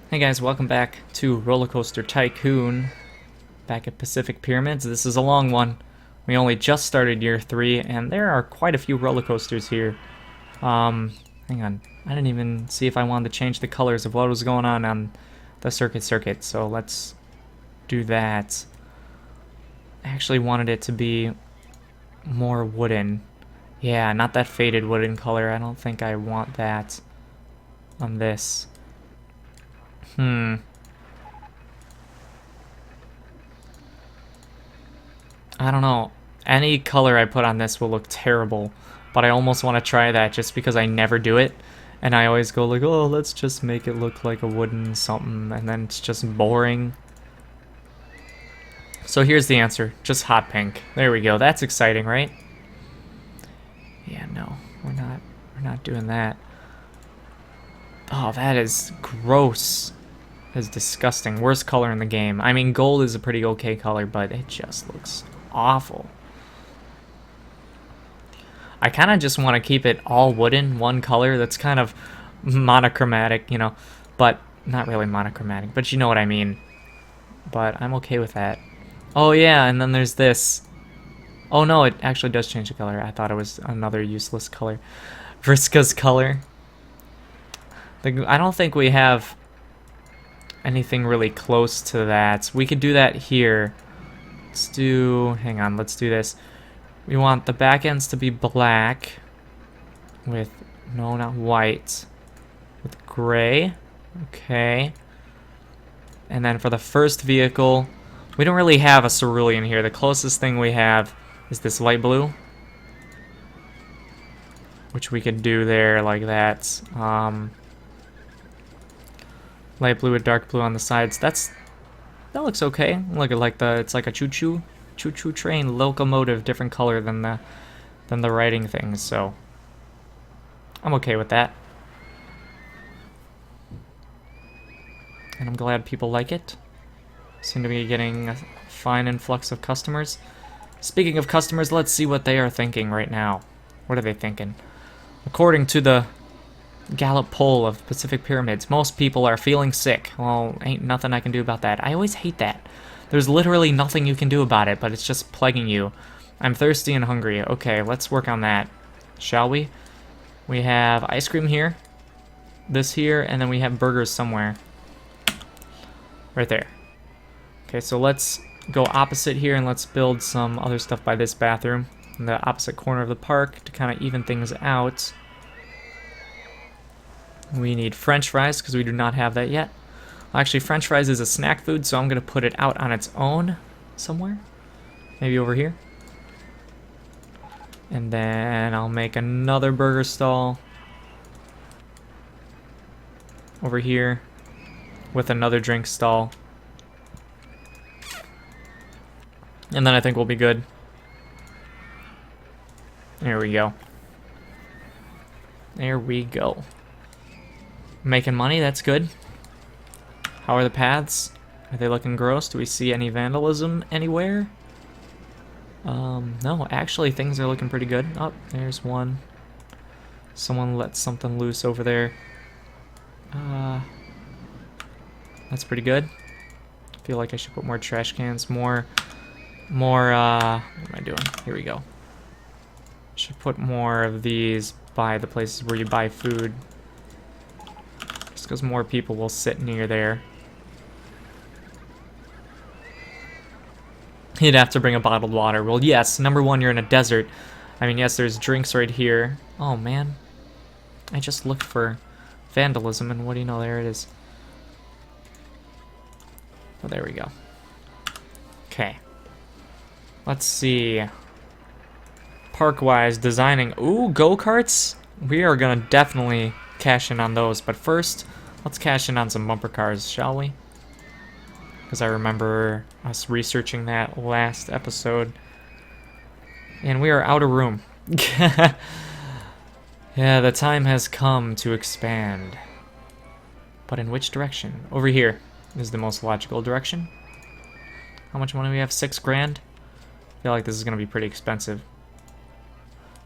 Hey guys, welcome back to Roller Coaster Tycoon, back at Pacific Pyramids. This is a long one. We only just started year 3, and there are quite a few roller coasters here. Hang on. I didn't even see if I wanted to change the colors of what was going on the circuit, so let's do that. I actually wanted it to be more wooden. Yeah, not that faded wooden color. I don't think I want that on this. I don't know. Any color I put on this will look terrible, but I almost want to try that just because I never do it. And I always go like, oh, let's just make it look like a wooden something, and then it's just boring. So here's the answer, just hot pink. There we go. That's exciting, right? Yeah, no, we're not doing that. Oh, that is gross. That is disgusting. Worst color in the game. I mean, gold is a pretty okay color, but it just looks awful. I kind of just want to keep it all wooden, one color. That's kind of monochromatic, you know, but not really monochromatic, but you know what I mean. But I'm okay with that. Oh yeah, and then there's this. Oh no, it actually does change the color. I thought it was another useless color. Vriska's color. I don't think we have anything really close to that. We could do that here. Let's do, hang on, let's do this. We want the back ends to be black with, no, not white, with gray. Okay. And then for the first vehicle, we don't really have a cerulean here. The closest thing we have is this light blue, which we could do there like that. Light blue with dark blue on the sides. That looks okay. Look at like it's like a choo-choo train locomotive, different color than the writing things. So I'm okay with that, and I'm glad people like it. Seem to be getting a fine influx of customers. Speaking of customers, let's see what they are thinking right now. What are they thinking? According to the Gallup poll of Pacific Pyramids, most people are feeling sick. Well, ain't nothing I can do about that. I always hate that. There's literally nothing you can do about it, but it's just plaguing you. I'm thirsty and hungry. Okay, let's work on that, shall we? We have ice cream here, this here, and then we have burgers somewhere. Right there. Okay, so let's go opposite here and let's build some other stuff by this bathroom in the opposite corner of the park to kind of even things out. We need French fries because we do not have that yet. Actually, French fries is a snack food, so I'm going to put it out on its own somewhere. Maybe over here. And then I'll make another burger stall over here with another drink stall. And then I think we'll be good. There we go. There we go. Making money, that's good. How are the paths? Are they looking gross? Do we see any vandalism anywhere? No, actually things are looking pretty good. Oh, there's one. Someone let something loose over there. That's pretty good. I feel like I should put more trash cans, more, what am I doing? Here we go. Should put more of these by the places where you buy food. Because more people will sit near there. You'd have to bring a bottled water. Well, yes, number one, you're in a desert. I mean, yes, there's drinks right here. Oh, man. I just looked for vandalism, and what do you know? There it is. Oh, there we go. Okay. Let's see. Park-wise, designing. Ooh, go-karts? We are going to definitely cash in on those, but first let's cash in on some bumper cars, shall we? Because I remember us researching that last episode, and we are out of room. Yeah, the time has come to expand, but in which direction? Over here is the most logical direction. How much money do we have? 6 grand. I feel like this is gonna be pretty expensive.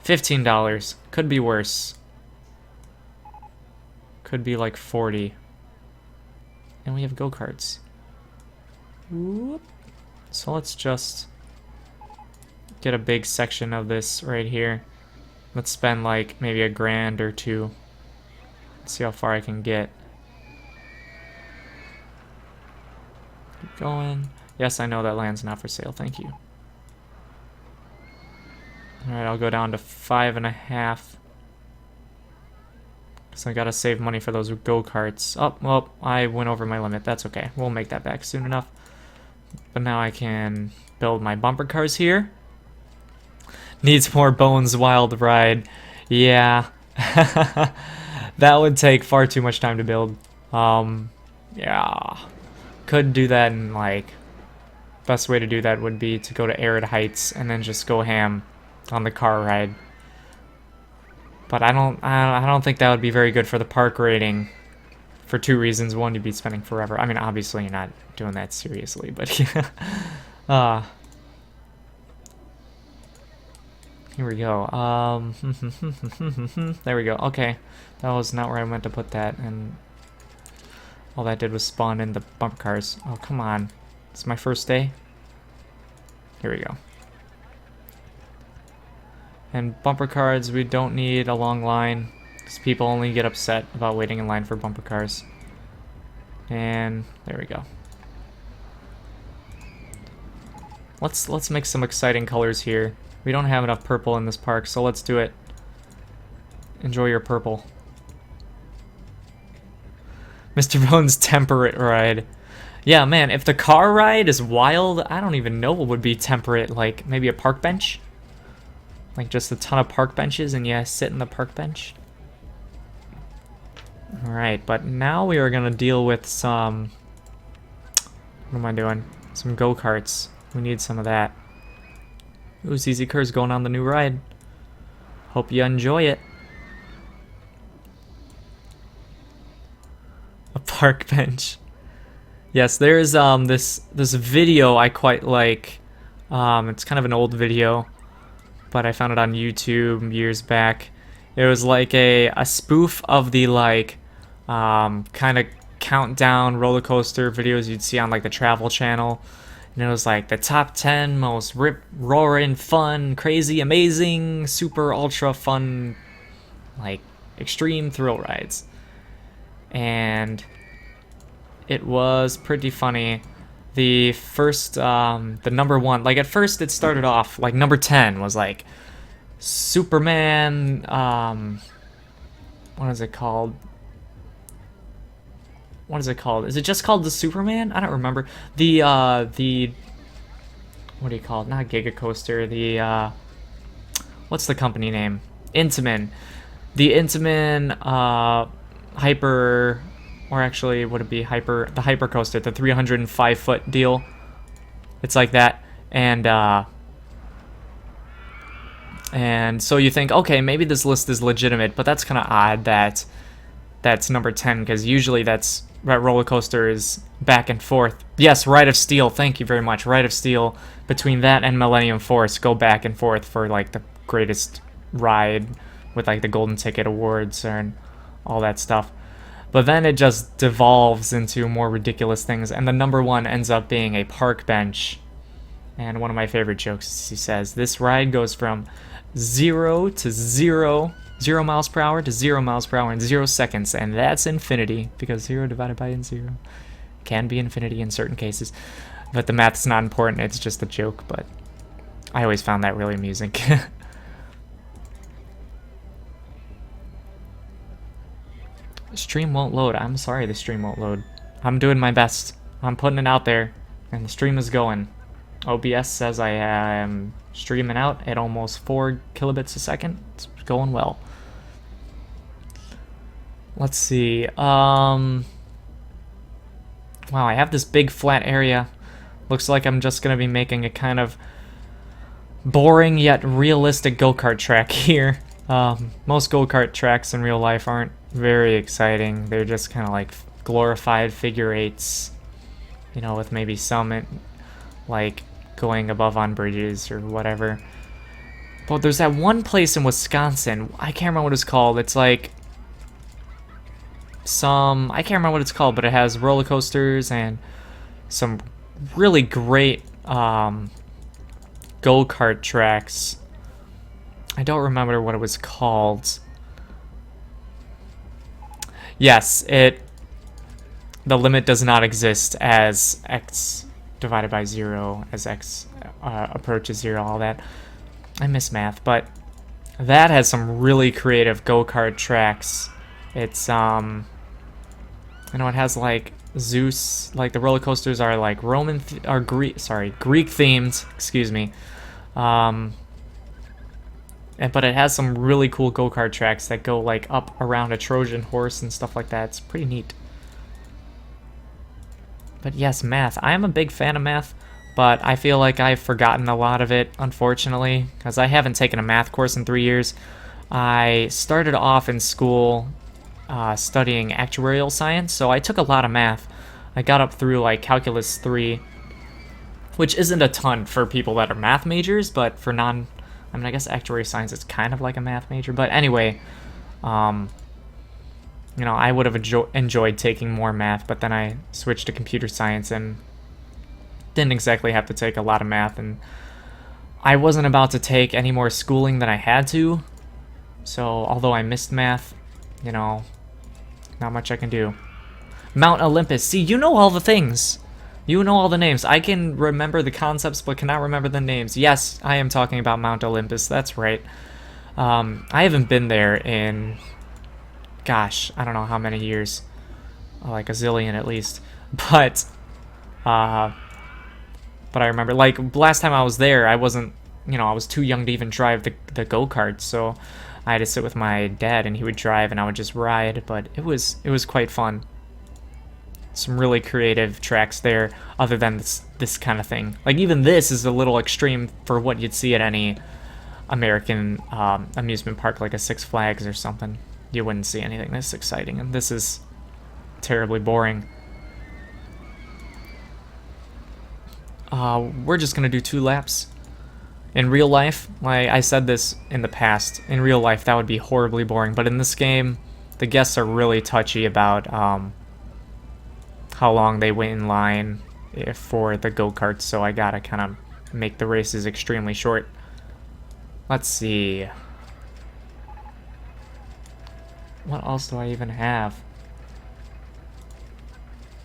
$15 could be worse. Could be like 40. And we have go-karts. Whoop. So let's just get a big section of this right here. Let's spend like maybe $1,000 or $2. Let's see how far I can get. Keep going. Yes, I know that land's not for sale. Thank you. Alright, I'll go down to 5.5. So I gotta save money for those go-karts. Oh, well, I went over my limit. That's okay. We'll make that back soon enough. But now I can build my bumper cars here. Needs more bones, wild ride. Yeah. That would take far too much time to build. Yeah. Could do that in, like... Best way to do that would be to go to Arid Heights and then just go ham on the car ride. But I don't think that would be very good for the park rating. For 2 reasons. One, you'd be spending forever. I mean, obviously you're not doing that seriously, but yeah. Here we go. There we go. Okay. That was not where I meant to put that, and all that did was spawn in the bumper cars. Oh, come on. It's my first day. Here we go. And bumper cars, we don't need a long line, because people only get upset about waiting in line for bumper cars. And there we go. Let's make some exciting colors here. We don't have enough purple in this park, so let's do it. Enjoy your purple. Mr. Bones' temperate ride. Yeah, man, if the car ride is wild, I don't even know what would be temperate. Like, maybe a park bench? Like, just a ton of park benches, and yeah, sit in the park bench? Alright, but now we are gonna deal with some... What am I doing? Some go-karts. We need some of that. Ooh, ZZ Kerr's going on the new ride. Hope you enjoy it. A park bench. Yes, there's this video I quite like. It's kind of an old video, but I found it on YouTube years back. It was like a spoof of the like kind of countdown roller coaster videos you'd see on like the Travel Channel. And it was like the top 10 most rip-roaring, fun, crazy, amazing, super ultra fun, like extreme thrill rides. And it was pretty funny. The first, the number 1, like at first it started off, like number 10 was like Superman, what is it called? What is it called? Is it just called the Superman? I don't remember. The, what do you call it? Not Giga Coaster, the, what's the company name? Intamin. The Intamin, Hyper, or actually, would it be the Hyper Coaster, the 305-foot deal? It's like that. And so you think, okay, maybe this list is legitimate, but that's kind of odd that that's number 10, because usually that roller coaster is back and forth. Yes, Ride of Steel, thank you very much. Ride of Steel, between that and Millennium Force, go back and forth for like the greatest ride with like the Golden Ticket Awards and all that stuff. But then it just devolves into more ridiculous things, and the number 1 ends up being a park bench. And one of my favorite jokes is he says, this ride goes from 0 to 0 miles per hour to 0 miles per hour in 0 seconds, and that's infinity, because 0 divided by 0 can be infinity in certain cases. But the math's not important, it's just a joke, but I always found that really amusing. The stream won't load. I'm sorry the stream won't load. I'm doing my best. I'm putting it out there, and the stream is going. OBS says I am streaming out at almost 4 kilobits a second. It's going well. Let's see. Wow, I have this big flat area. Looks like I'm just going to be making a kind of boring yet realistic go-kart track here. Most go-kart tracks in real life aren't very exciting. They're just kind of like glorified figure eights, you know, with maybe some like going above on bridges or whatever. But there's that one place in Wisconsin, I can't remember what it's called. It's like some, I can't remember what it's called, but it has roller coasters and some really great go-kart tracks. I don't remember what it was called. Yes, the limit does not exist as x divided by 0, as x approaches 0, all that. I miss math, but that has some really creative go-kart tracks. It's, you know, it has, like, Zeus, like, the roller coasters are, like, Greek themed, excuse me. But it has some really cool go-kart tracks that go, like, up around a Trojan horse and stuff like that. It's pretty neat. But yes, math. I am a big fan of math, but I feel like I've forgotten a lot of it, unfortunately, because I haven't taken a math course in 3 years. I started off in school studying actuarial science, so I took a lot of math. I got up through, like, Calculus 3, which isn't a ton for people that are math majors, but for I mean, I guess actuarial science is kind of like a math major. But anyway, you know, I would have enjoyed taking more math, but then I switched to computer science and didn't exactly have to take a lot of math, and I wasn't about to take any more schooling than I had to, so although I missed math, you know, not much I can do. Mount Olympus. See, you know all the things. You know all the names. I can remember the concepts, but cannot remember the names. Yes, I am talking about Mount Olympus. That's right. I haven't been there in, gosh, I don't know how many years. Like a zillion at least. But I remember, like, last time I was there, I wasn't, you know, I was too young to even drive the go-kart, so I had to sit with my dad, and he would drive, and I would just ride, but it was quite fun. Some really creative tracks there, other than this kind of thing. Like, even this is a little extreme for what you'd see at any American amusement park, like a Six Flags or something. You wouldn't see anything this exciting, and this is terribly boring. We're just gonna do 2 laps. In real life, like I said this in the past, in real life that would be horribly boring, but in this game, the guests are really touchy about how long they wait in line for the go-karts, so I gotta kind of make the races extremely short. Let's see. What else do I even have?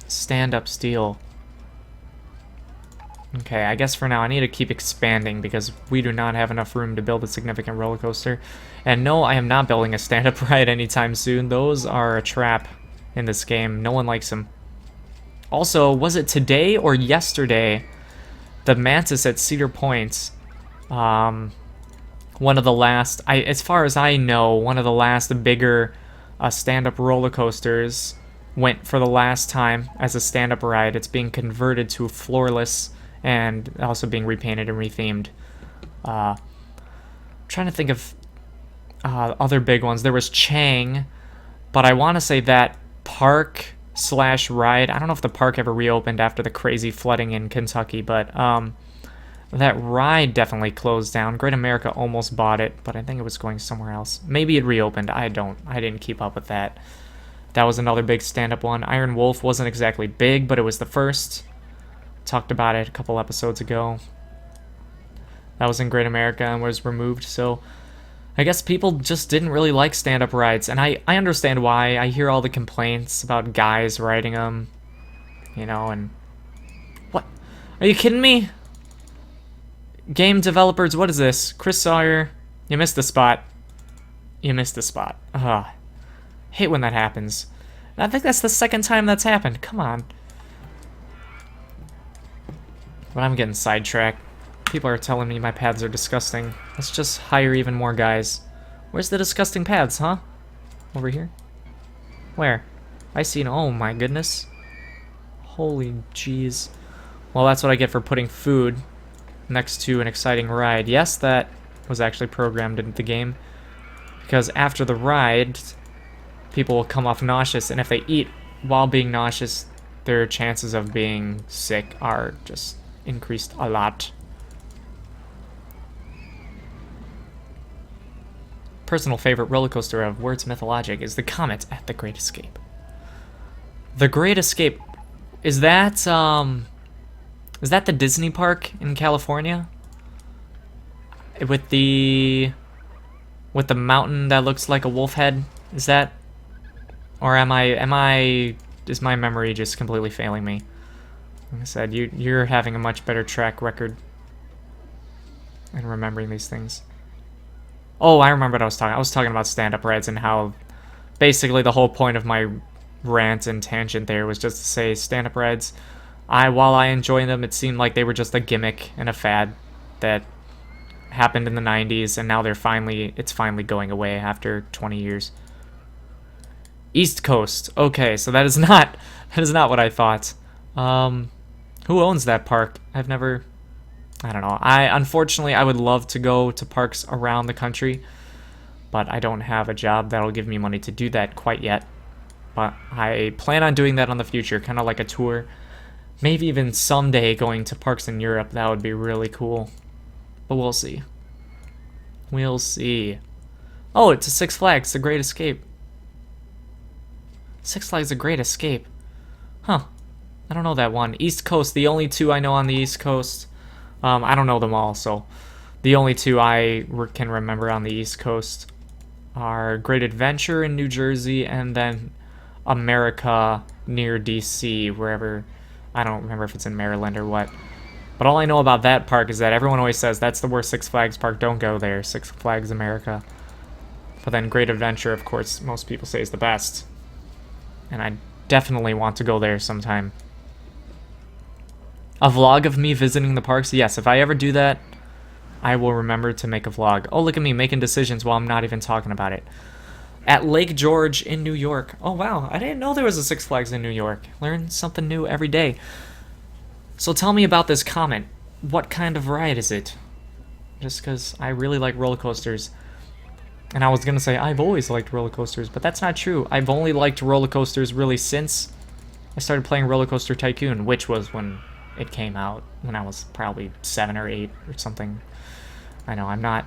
Stand-up steel. Okay, I guess for now I need to keep expanding because we do not have enough room to build a significant roller coaster. And no, I am not building a stand-up ride anytime soon. Those are a trap in this game. No one likes them. Also, was it today or yesterday, the Mantis at Cedar Point, one of the last, as far as I know, one of the last bigger stand-up roller coasters went for the last time as a stand-up ride. It's being converted to floorless and also being repainted and rethemed. Trying to think of other big ones. There was Chang, but I want to say that park/ride, I don't know if the park ever reopened after the crazy flooding in Kentucky, but that ride definitely closed down. Great America almost bought it, but I think it was going somewhere else. Maybe it reopened. I didn't keep up with that. That was another big stand-up one. Iron Wolf wasn't exactly big, but it was the first. Talked about it a couple episodes ago. That was in Great America and was removed, so I guess people just didn't really like stand-up rides, and I understand why. I hear all the complaints about guys riding them, you know, and... What? Are you kidding me? Game developers, what is this? Chris Sawyer, you missed the spot. You missed the spot. Ugh. Hate when that happens. And I think that's the second time that's happened. Come on. But I'm getting sidetracked. People are telling me my paths are disgusting. Let's just hire even more guys. Where's the disgusting paths, huh? Over here? Where? I see no. Oh my goodness. Holy jeez. Well, that's what I get for putting food next to an exciting ride. Yes, that was actually programmed into the game. Because after the ride, people will come off nauseous, and if they eat while being nauseous, their chances of being sick are just increased a lot. Personal favorite roller coaster of Words Mythologic is the Comet at the Great Escape. The Great Escape. Is that the Disney park in California? With the mountain that looks like a wolf head? Is that, or is my memory just completely failing me? Like I said, you're having a much better track record in remembering these things. Oh, I remember what I was talking. I was talking about stand-up rides and how basically the whole point of my rant and tangent there was just to say stand-up rides, while I enjoy them, it seemed like they were just a gimmick and a fad that happened in the 90s, and now it's finally going away after 20 years. East Coast. Okay, so that is not what I thought. Who owns that park? I don't know. Unfortunately, I would love to go to parks around the country, but I don't have a job that'll give me money to do that quite yet. But I plan on doing that in the future, kind of like a tour. Maybe even someday going to parks in Europe. That would be really cool. But we'll see. We'll see. Oh, it's a Six Flags, The Great Escape. Six Flags, The Great Escape. Huh. I don't know that one. East Coast, the only two I know on the East Coast. I don't know them all, so the only two I can remember on the East Coast are Great Adventure in New Jersey, and then America near DC, wherever. I don't remember if it's in Maryland or what. But all I know about that park is that everyone always says that's the worst Six Flags park, don't go there, Six Flags America. But then Great Adventure, of course, most people say is the best. And I definitely want to go there sometime. A vlog of me visiting the parks? Yes, if I ever do that, I will remember to make a vlog. Oh, look at me making decisions while I'm not even talking about it. At Lake George in New York. Oh, wow. I didn't know there was a Six Flags in New York. Learn something new every day. So tell me about this comment. What kind of ride is it? Just because I really like roller coasters. And I was going to say, I've always liked roller coasters, but that's not true. I've only liked roller coasters really since I started playing Roller Coaster Tycoon, which was when it came out, when I was probably 7 or 8 or something. I know, I'm not...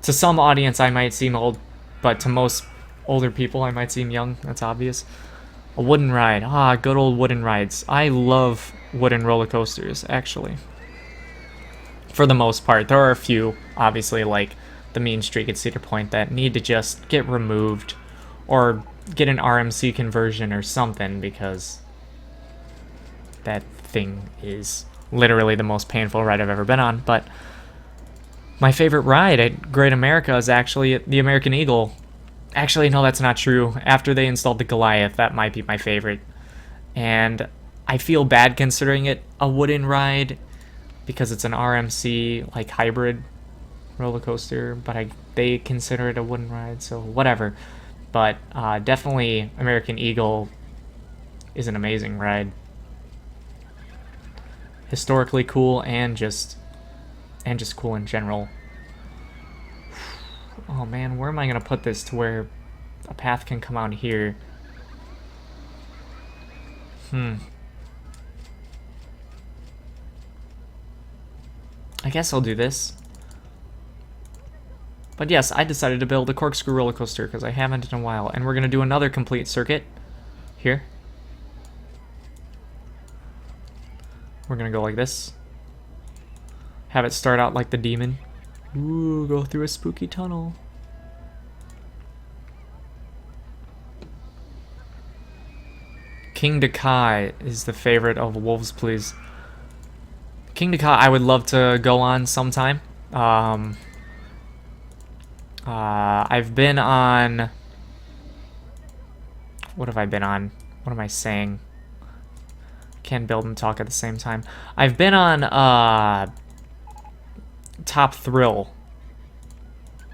To some audience, I might seem old, but to most older people, I might seem young. That's obvious. A wooden ride. Ah, good old wooden rides. I love wooden roller coasters, actually. For the most part. There are a few, obviously, like the Mean Streak at Cedar Point, that need to just get removed or get an RMC conversion or something, because that thing is literally the most painful ride I've ever been on. But my favorite ride at Great America is actually the American Eagle. Actually, no, that's not true. After they installed the Goliath, that might be my favorite. And I feel bad considering it a wooden ride because it's an RMC, like, hybrid roller coaster, but they consider it a wooden ride, so whatever. But definitely American Eagle is an amazing ride. Historically cool and just cool in general. Oh man, where am I gonna put this to where a path can come out here? I guess I'll do this. But yes, I decided to build a corkscrew roller coaster because I haven't in a while, and we're gonna do another complete circuit here. We're gonna go like this. Have it start out like the demon. Ooh, go through a spooky tunnel. King Dekai is the favorite of Wolves, please. King Dekai, I would love to go on sometime. I've been on... What have I been on? What am I saying? Can't build and talk at the same time. I've been on Top Thrill,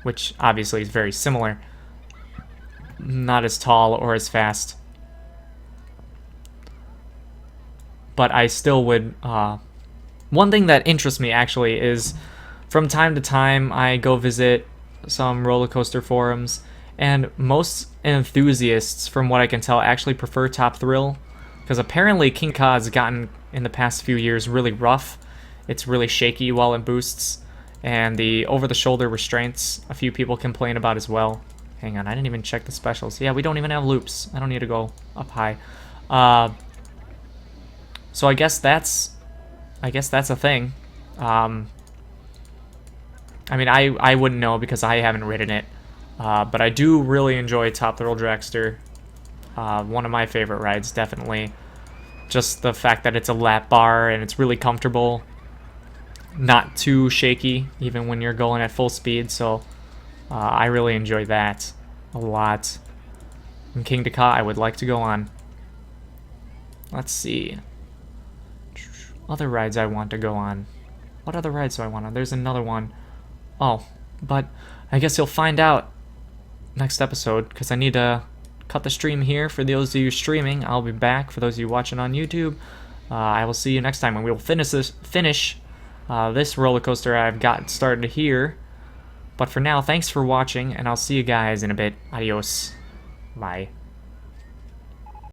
which obviously is very similar. Not as tall or as fast. But I still would... one thing that interests me, actually, is from time to time I go visit some roller coaster forums, and most enthusiasts, from what I can tell, actually prefer Top Thrill, because apparently King Ka has gotten, in the past few years, really rough. It's really shaky while it boosts, and the over-the-shoulder restraints a few people complain about as well. Hang on, I didn't even check the specials. Yeah, we don't even have loops. I don't need to go up high. So I guess that's a thing. I mean, I wouldn't know because I haven't ridden it, but I do really enjoy Top Thrill Dragster. One of my favorite rides, definitely. Just the fact that it's a lap bar and it's really comfortable, not too shaky even when you're going at full speed. So I really enjoy that a lot. And King Dakar, I would like to go on. Let's see. Other rides I want to go on. What other rides do I want on? There's another one. Oh, but I guess you'll find out next episode because I need to cut the stream here. For those of you streaming, I'll be back. For those of you watching on YouTube, I will see you next time when we will finish this roller coaster I've got started here. But for now, thanks for watching, and I'll see you guys in a bit. Adios. Bye.